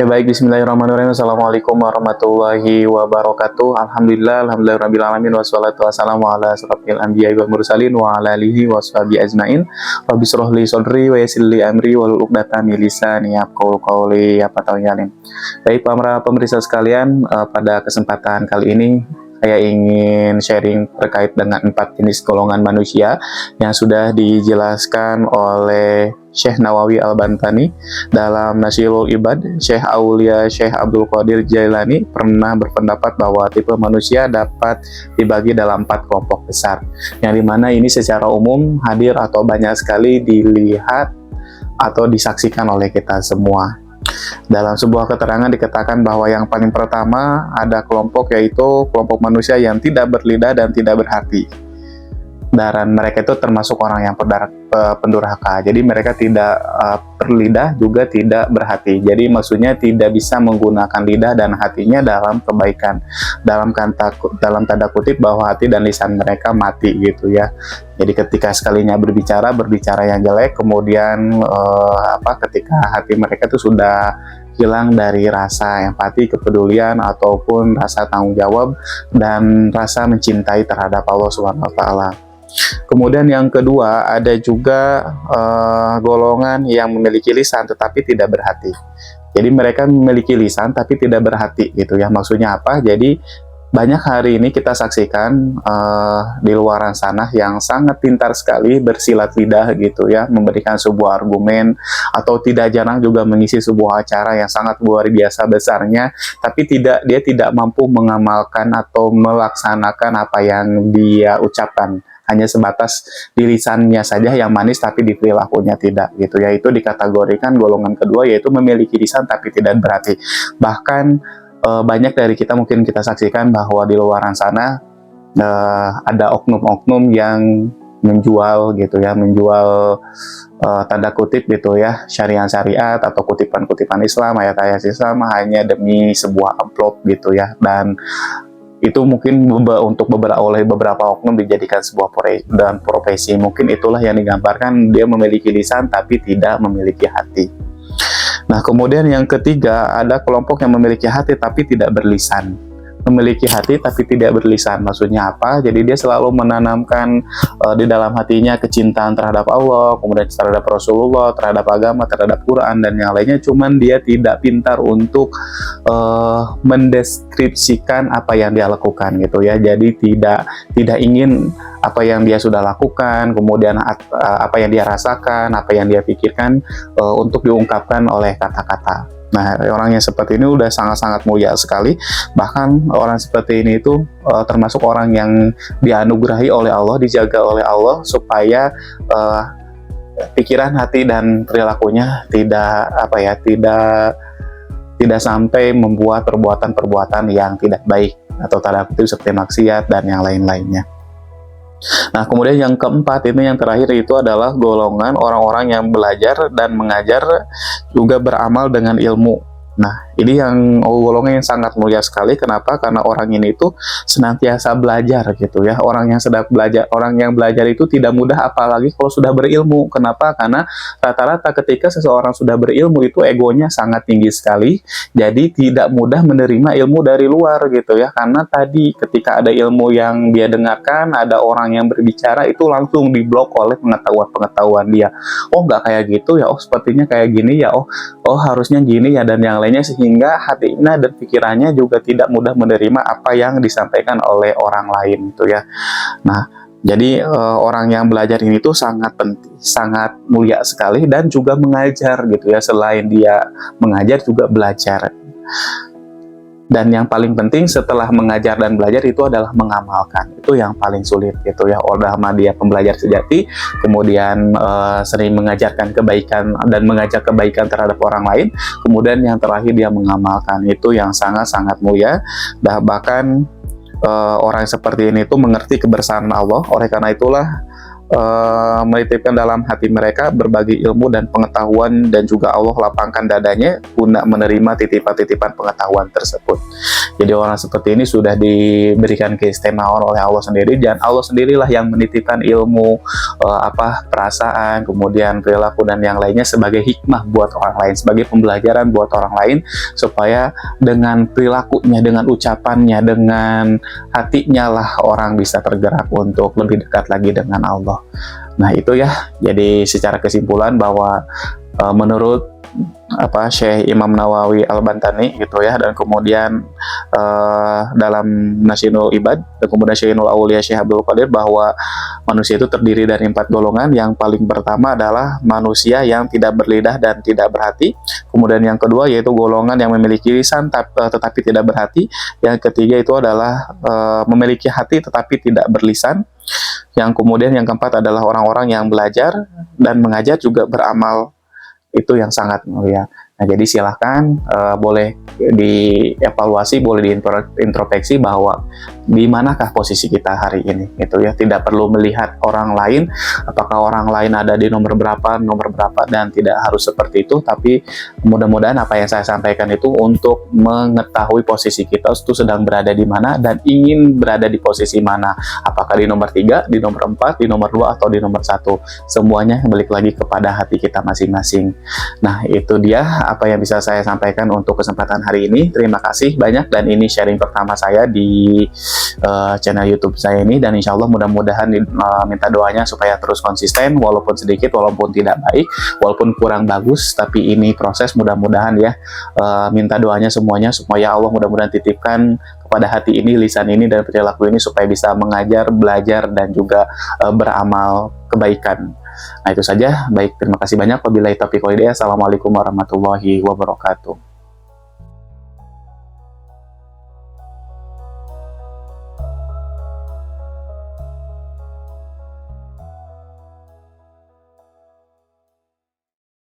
Ya baik, bismillahirrahmanirrahim. Assalamualaikum warahmatullahi wabarakatuh. Alhamdulillah alamin, wassalatu wassalamu ala asrofil anbiya'i wal mursalin wa ala alihi washabihi ajmain. Rabbi shrah li sadri wa yassir li amri wahlul 'uqdatam min lisani yafqahu qawli. Baik para pemirsa sekalian, pada kesempatan kali ini saya ingin sharing terkait dengan 4 jenis golongan manusia yang sudah dijelaskan oleh Syekh Nawawi Al-Bantani dalam Nasyirul Ibad. Syekh Aulia Syekh Abdul Qadir Jailani pernah berpendapat bahwa tipe manusia dapat dibagi dalam 4 kelompok besar, yang dimana ini secara umum hadir atau banyak sekali dilihat atau disaksikan oleh kita semua. Dalam sebuah keterangan dikatakan bahwa yang paling pertama ada kelompok, yaitu kelompok manusia yang tidak berlidah dan tidak berhati. Dan mereka itu termasuk orang yang pendurhaka. Jadi mereka tidak berlidah juga tidak berhati. Jadi maksudnya tidak bisa menggunakan lidah dan hatinya dalam kebaikan. Dalam tanda kutip bahwa hati dan lisan mereka mati gitu ya. Jadi ketika sekalinya berbicara yang jelek, kemudian ketika hati mereka itu sudah hilang dari rasa empati, kepedulian, ataupun rasa tanggung jawab dan rasa mencintai terhadap Allah Subhanahu wa Ta'ala. Kemudian yang kedua, ada juga golongan yang memiliki lisan tetapi tidak berhati. Jadi mereka memiliki lisan tapi tidak berhati gitu ya. Maksudnya apa? Jadi banyak hari ini kita saksikan di luaran sana yang sangat pintar sekali bersilat lidah gitu ya, memberikan sebuah argumen, atau tidak jarang juga mengisi sebuah acara yang sangat luar biasa besarnya, tapi dia tidak mampu mengamalkan atau melaksanakan apa yang dia ucapkan. Hanya sebatas di lisannya saja yang manis tapi di perilakunya tidak gitu ya. Itu dikategorikan golongan kedua, yaitu memiliki lisan tapi tidak berhati. Bahkan banyak dari kita mungkin kita saksikan bahwa di luaran sana ada oknum-oknum yang menjual gitu ya, menjual tanda kutip gitu ya, syariat atau kutipan-kutipan Islam, ayat-ayat Islam hanya demi sebuah amplop gitu ya. Dan itu mungkin oleh beberapa oknum dijadikan sebuah profesi. Mungkin itulah yang digambarkan, dia memiliki lisan tapi tidak memiliki hati. Nah, kemudian yang ketiga, ada kelompok yang memiliki hati tapi tidak berlisan. Memiliki hati tapi tidak berlisan, maksudnya apa? Jadi dia selalu menanamkan di dalam hatinya kecintaan terhadap Allah, kemudian terhadap Rasulullah, terhadap agama, terhadap Quran dan yang lainnya. Cuman dia tidak pintar untuk mendeskripsikan apa yang dia lakukan gitu ya. Jadi tidak ingin apa yang dia sudah lakukan, kemudian apa yang dia rasakan, apa yang dia pikirkan untuk diungkapkan oleh kata-kata. Nah, orang yang seperti ini udah sangat-sangat mulia sekali. Bahkan orang seperti ini itu termasuk orang yang dianugerahi oleh Allah, dijaga oleh Allah supaya pikiran, hati dan perilakunya tidak sampai membuat perbuatan-perbuatan yang tidak baik atau tanda kutip seperti maksiat dan yang lain-lainnya. Nah, kemudian yang keempat ini, yang terakhir, itu adalah golongan orang-orang yang belajar dan mengajar juga beramal dengan ilmu. Nah, ini yang golongan yang sangat mulia sekali. Kenapa? Karena orang ini itu senantiasa belajar gitu ya. Orang yang belajar itu tidak mudah, apalagi kalau sudah berilmu. Kenapa? Karena rata-rata ketika seseorang sudah berilmu itu egonya sangat tinggi sekali. Jadi tidak mudah menerima ilmu dari luar gitu ya. Karena tadi ketika ada ilmu yang dia dengarkan, ada orang yang berbicara, itu langsung diblok oleh pengetahuan dia. Oh, nggak kayak gitu ya. Oh, sepertinya kayak gini ya. Oh harusnya gini ya, dan yang lainnya, sehingga hatinya dan pikirannya juga tidak mudah menerima apa yang disampaikan oleh orang lain gitu ya. Nah, jadi orang yang belajar ini tuh sangat penting, sangat mulia sekali, dan juga mengajar gitu ya. Selain dia mengajar juga belajar. Dan yang paling penting setelah mengajar dan belajar itu adalah mengamalkan. Itu yang paling sulit gitu ya. Udah dia pembelajar sejati, kemudian sering mengajarkan kebaikan dan mengajak kebaikan terhadap orang lain, kemudian yang terakhir dia mengamalkan. Itu yang sangat-sangat mulia. Bahkan orang seperti ini itu mengerti kebersamaan Allah. Oleh karena itulah menitipkan dalam hati mereka berbagi ilmu dan pengetahuan, dan juga Allah lapangkan dadanya guna menerima titipan-titipan pengetahuan tersebut. Jadi orang seperti ini sudah diberikan keistimewaan oleh Allah sendiri, dan Allah sendirilah yang menitipkan ilmu, perasaan, kemudian perilaku dan yang lainnya sebagai hikmah buat orang lain, sebagai pembelajaran buat orang lain, supaya dengan perilakunya, dengan ucapannya, dengan hatinya lah orang bisa tergerak untuk lebih dekat lagi dengan Allah. Nah itu ya, jadi secara kesimpulan bahwa menurut Syekh Imam Nawawi Al-Bantani gitu ya, dan kemudian dalam Nasinul Ibad, dan kemudian Syainul Aulia Syekh Abdul Qadir, bahwa manusia itu terdiri dari 4 golongan. Yang paling pertama adalah manusia yang tidak berlidah dan tidak berhati. Kemudian yang kedua yaitu golongan yang memiliki lisan tetapi tidak berhati. Yang ketiga itu adalah memiliki hati tetapi tidak berlisan. Yang kemudian yang keempat adalah orang-orang yang belajar dan mengajar juga beramal, itu yang sangat mulia. Nah, jadi silahkan boleh dievaluasi, boleh diintrospeksi bahwa di manakah posisi kita hari ini, gitu ya. Tidak perlu melihat orang lain, apakah orang lain ada di nomor berapa, dan tidak harus seperti itu. Tapi mudah-mudahan apa yang saya sampaikan itu untuk mengetahui posisi kita itu sedang berada di mana dan ingin berada di posisi mana. Apakah di nomor 3, di nomor 4, di nomor 2, atau di nomor 1. Semuanya balik lagi kepada hati kita masing-masing. Nah, itu dia apa yang bisa saya sampaikan untuk kesempatan hari ini. Terima kasih banyak, dan ini sharing pertama saya di channel YouTube saya ini, dan insya Allah mudah-mudahan minta doanya supaya terus konsisten, walaupun sedikit, walaupun tidak baik, walaupun kurang bagus, tapi ini proses. Mudah-mudahan ya, minta doanya semuanya supaya Allah mudah-mudahan titipkan kepada hati ini, lisan ini, dan perilaku ini supaya bisa mengajar, belajar, dan juga beramal kebaikan. Nah itu saja, baik, terima kasih banyak. Wabillahi taufiq wal hidayah. Assalamualaikum warahmatullahi wabarakatuh.